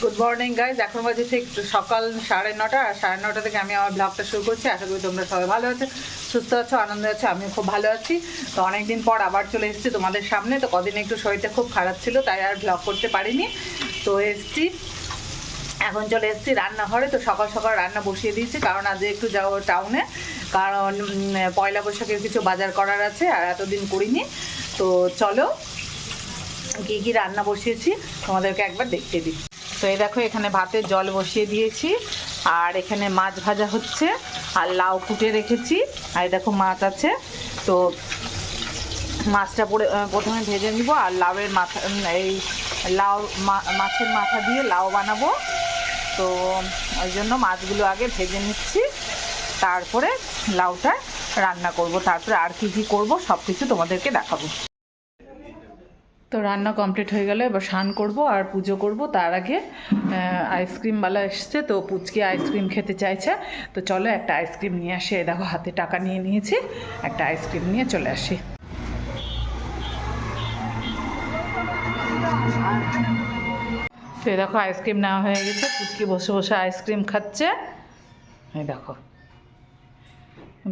Good morning guys, এখন বাজে ঠিক সকাল 9:30, আর 9:30 থেকে আমি আমার ব্লগটা শুরু করছি। আশা করি তোমরা সবাই ভালো আছো, সুস্থ আছো, আনন্দে আছো। আমিও খুব ভালো আছি। তো অনেকদিন পর আবার চলে এসেছি তোমাদের সামনে। তো কদিন একটু শরীরটা খুব খারাপ ছিল, তাই আর ব্লগ করতে পারিনি। তো এসেছি, এখন চলে এসেছি রান্নাঘরে। তো সকাল সকাল রান্না বসিয়ে দিয়েছি, কারণ আজ একটু যাবো টাউনে, কারণ পয়লা বৈশাখের কিছু বাজার করার আছে, আর এতদিন করিনি। তো চলো কী কী রান্না বসিয়েছি তোমাদেরকে একবার দেখতে দিই। তো এই দেখো, এখানে ভাতের জল বসিয়ে দিয়েছি, আর এখানে মাছ ভাজা হচ্ছে, আর লাউ কুটে রেখেছি। আর দেখো মাছ আছে, তো মাছটা প্রথমে ভেজে নিব, আর লাউয়ের মাথা, এই লাউ মাছের মাথা দিয়ে লাউ বানাবো। তো ওই জন্য মাছগুলো আগে ভেজে নিচ্ছি, তারপরে লাউটা রান্না করব। তারপরে আর কি কি করব সব কিছু তোমাদেরকে দেখাবো। তো রান্না কমপ্লিট হয়ে গেলে এবার স্নান করব আর পুজো করব। তার আগে আইসক্রিমওয়ালা এসছে, তো পুচকি আইসক্রিম খেতে চাইছে। তো চলো একটা আইসক্রিম নিয়ে আসি। দেখো হাতে টাকা নিয়ে নিয়েছি, একটা আইসক্রিম নিয়ে চলে আসি। তো এই দেখো আইসক্রিম নেওয়া হয়ে গেছে, পুচকি বসে বসে আইসক্রিম খাচ্ছে। এই দেখো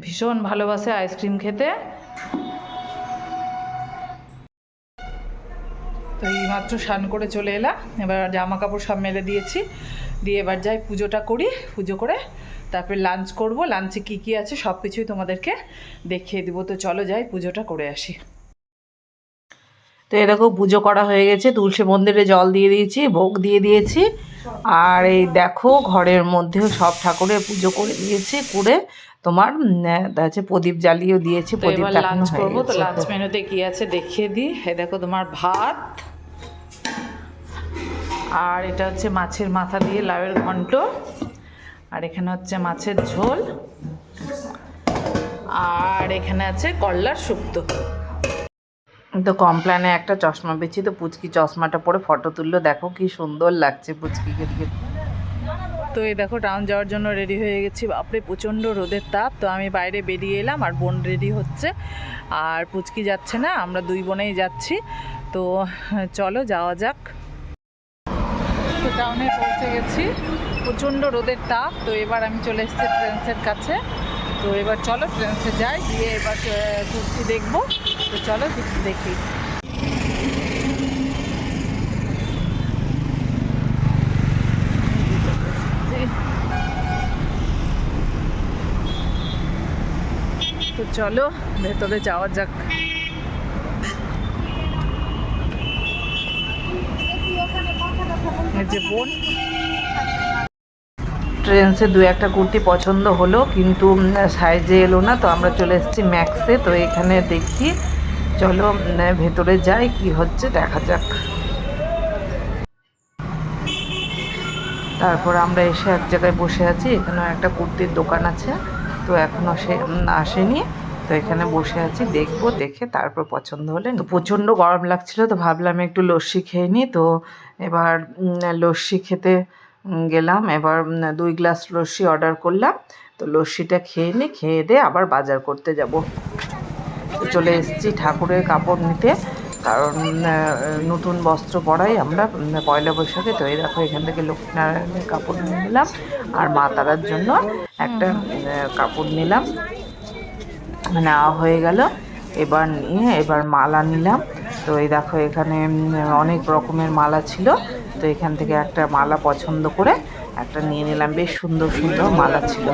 ভীষণ ভালোবাসে আইসক্রিম খেতে। তো এইমাত্র স্নান করে চলে এলাম, এবার জামা কাপড় সব মেলে দিয়েছি, দিয়ে এবার যাই পুজোটা করি। পুজো করে তারপরে লাঞ্চ করব। লাঞ্চে কী কী আছে সব কিছুই তোমাদেরকে দেখিয়ে দেবো। তো চলো যাই পুজোটা করে আসি। তো এই দেখো পুজো করা হয়ে গেছে, তুলসী মন্দিরে জল দিয়ে দিয়েছি, ভোগ দিয়ে দিয়েছি। আর এই দেখো ঘরের মধ্যেও সব ঠাকুরের পুজো করে দিয়েছি, করে তোমার আছে প্রদীপ জ্বালিয়েও দিয়েছি। প্রদীপ লাঞ্চ করবো। তো লাঞ্চ মেনুতে কি আছে দেখিয়ে দিই। এই দেখো তোমার ভাত, আর এটা হচ্ছে মাছের মাথা দিয়ে লাউয়ের ঘন্ট, আর এখানে হচ্ছে মাছের ঝোল, আর এখানে আছে করলার শুক্তো। তো কমপ্ল্যানে একটা চশমা পেয়েছি, তো পুচকি চশমাটা পরে ফটো তুললো, দেখো কি সুন্দর লাগছে পুচকিকে দিকে। তো এই দেখো টাউন যাওয়ার জন্য রেডি হয়ে গেছি। বাপরে প্রচণ্ড রোদের তাপ। তো আমি বাইরে বেরিয়ে এলাম, আর বোন রেডি হচ্ছে, আর পুচকি যাচ্ছে না, আমরা দুই বোনেই যাচ্ছি। তো চলো যাওয়া যাক। তো টাউনে পৌঁছে গেছি, প্রচণ্ড রোদের তাপ। তো এবার আমি চলে এসেছি ট্রেন্সের কাছে। তো এবার চলো ট্রেন্সে যাই, গিয়ে এবার কুর্তি দেখবো। তো চলো দেখি। তো চলো ভেতরে যাওয়া যাক। এই যে বোন, ট্রেন্সে দু একটা কুর্তি পছন্দ হলো, কিন্তু সাইজে এলো না। তো আমরা চলে এসেছি ম্যাক্সে। তো এখানে দেখি, চলো ভেতরে যাই, কি হচ্ছে দেখা যাক। তারপর আমরা এসে এক জায়গায় বসে আছি, এখানেও একটা কুর্তির দোকান আছে। তো এখনও সে আসেনি, তো এখানে বসে আছি, দেখবো, দেখে তারপর পছন্দ হলে। তো প্রচণ্ড গরম লাগছিল, তো ভাবলাম একটু লস্যি খেয়ে নিই। তো এবার লস্যি খেতে গেলাম। এবার 2 গ্লাস লস্যি অর্ডার করলাম। তো লস্যিটা খেয়ে নিই, খেয়ে দিয়ে আবার বাজার করতে যাব। তো চলে এসেছি ঠাকুরের কাপড় নিতে, কারণ নতুন বস্ত্র পরাই আমরা পয়লা বৈশাখে। তো এই দেখো এখান থেকে লক্ষ্মীনারায়ণের কাপড় নিয়ে নিলাম, আর মা তারার জন্য একটা কাপড় নিলাম, নেওয়া হয়ে গেল। এবার নিয়ে এবার মালা নিলাম। তো এই দেখো এখানে অনেক রকমের মালা ছিল, তো এখান থেকে একটা মালা পছন্দ করে একটা নিয়ে নিলাম। বেশ সুন্দর সুন্দর মালা ছিল।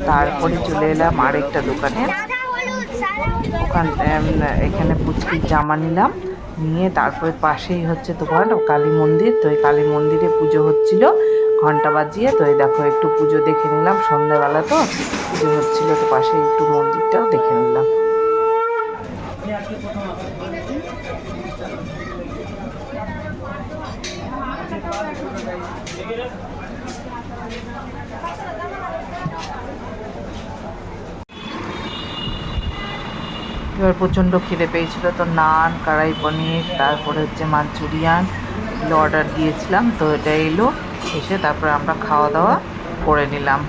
তারপরে চলে এলাম আরেকটা দোকানে, এখানে পুচকির জামা নিলাম, নিয়ে তারপরে পাশেই হচ্ছে তোমার কালী মন্দির। তো এই কালী মন্দিরে পুজো হচ্ছিল ঘন্টা বাজিয়ে। তো এই দেখো একটু পুজো দেখে নিলাম, সন্ধ্যাবেলা তো পুজো হচ্ছিল, তো পাশে একটু মন্দিরটাও দেখে নিলাম। এবার প্রচণ্ড খিদে পেয়েছিল, তো নান, কড়াই পনির, তারপরে হচ্ছে মাঞ্চুরিয়ান এগুলো অর্ডার দিয়েছিলাম। তো এটা এলো, এসে তারপরে আমরা খাওয়া দাওয়া করে নিলাম।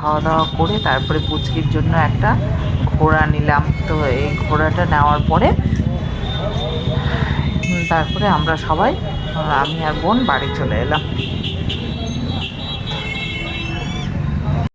খাওয়া দাওয়া করে তারপরে পুচকির জন্য একটা ঘোড়া নিলাম। তো এই ঘোড়াটা নেওয়ার পরে তারপরে আমরা সবাই আমি আর বোন বাড়ি চলে এলাম।